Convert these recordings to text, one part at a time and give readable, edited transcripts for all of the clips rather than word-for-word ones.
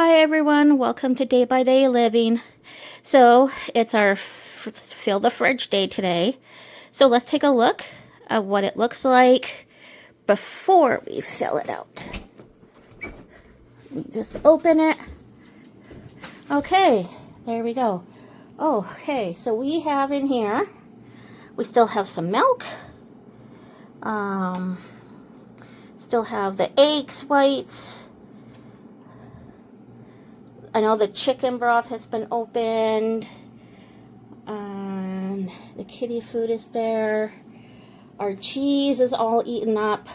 Hi everyone, welcome to Day by Day Living. So it's our fill the fridge day today. So let's take a look at what it looks like before we fill it out. Let me just open it. Okay, there we go. Okay, so we have in here, we still have some milk. Still have the eggs whites. I know the chicken broth has been opened, and the kitty food is there. Our cheese is all eaten up.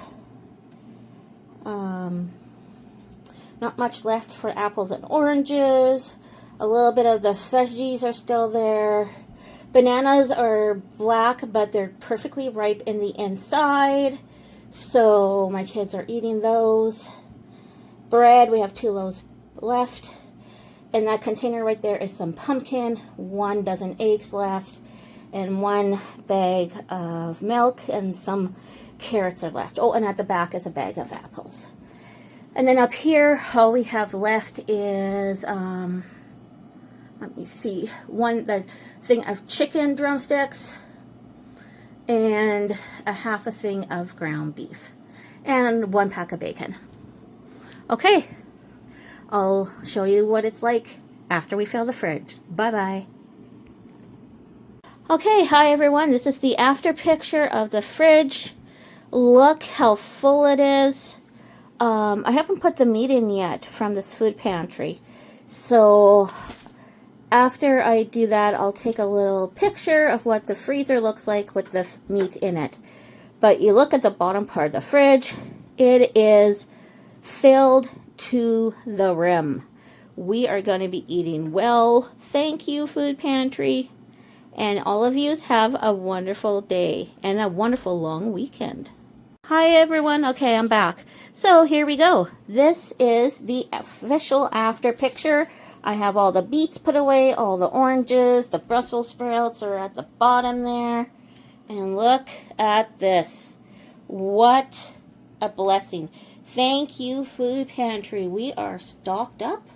Not much left for apples and oranges. A little bit of the veggies are still there. Bananas are black, but they're perfectly ripe in the inside. So my kids are eating those. Bread, we have 2 loaves left. In that container right there is some pumpkin, 1 dozen eggs left, and 1 bag of milk, and some carrots are left. Oh, and at the back is a bag of apples. And then up here, all we have left is, let me see, the thing of chicken drumsticks, and a half a thing of ground beef, and 1 pack of bacon. Okay. I'll show you what it's like after we fill the fridge. Bye-bye. Okay, hi everyone. This is the after picture of the fridge. Look how full it is. I haven't put the meat in yet from this food pantry. So after I do that, I'll take a little picture of what the freezer looks like with the meat in it. But you look at the bottom part of the fridge, it is filled to the rim. We are going to be eating well. Thank you, Food Pantry. And all of you have a wonderful day and a wonderful long weekend. Hi, everyone. Okay, I'm back. So here we go. This is the official after picture. I have all the beets put away, all the oranges, the Brussels sprouts are at the bottom there. And look at this. What a blessing. Thank you, Food Pantry. We are stocked up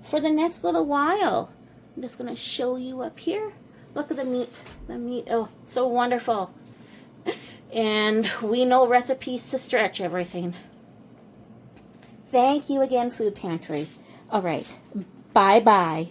for the next little while. I'm just going to show you up here. Look at the meat. The meat, oh, so wonderful. And we know recipes to stretch everything. Thank you again, Food Pantry. All right. Bye-bye.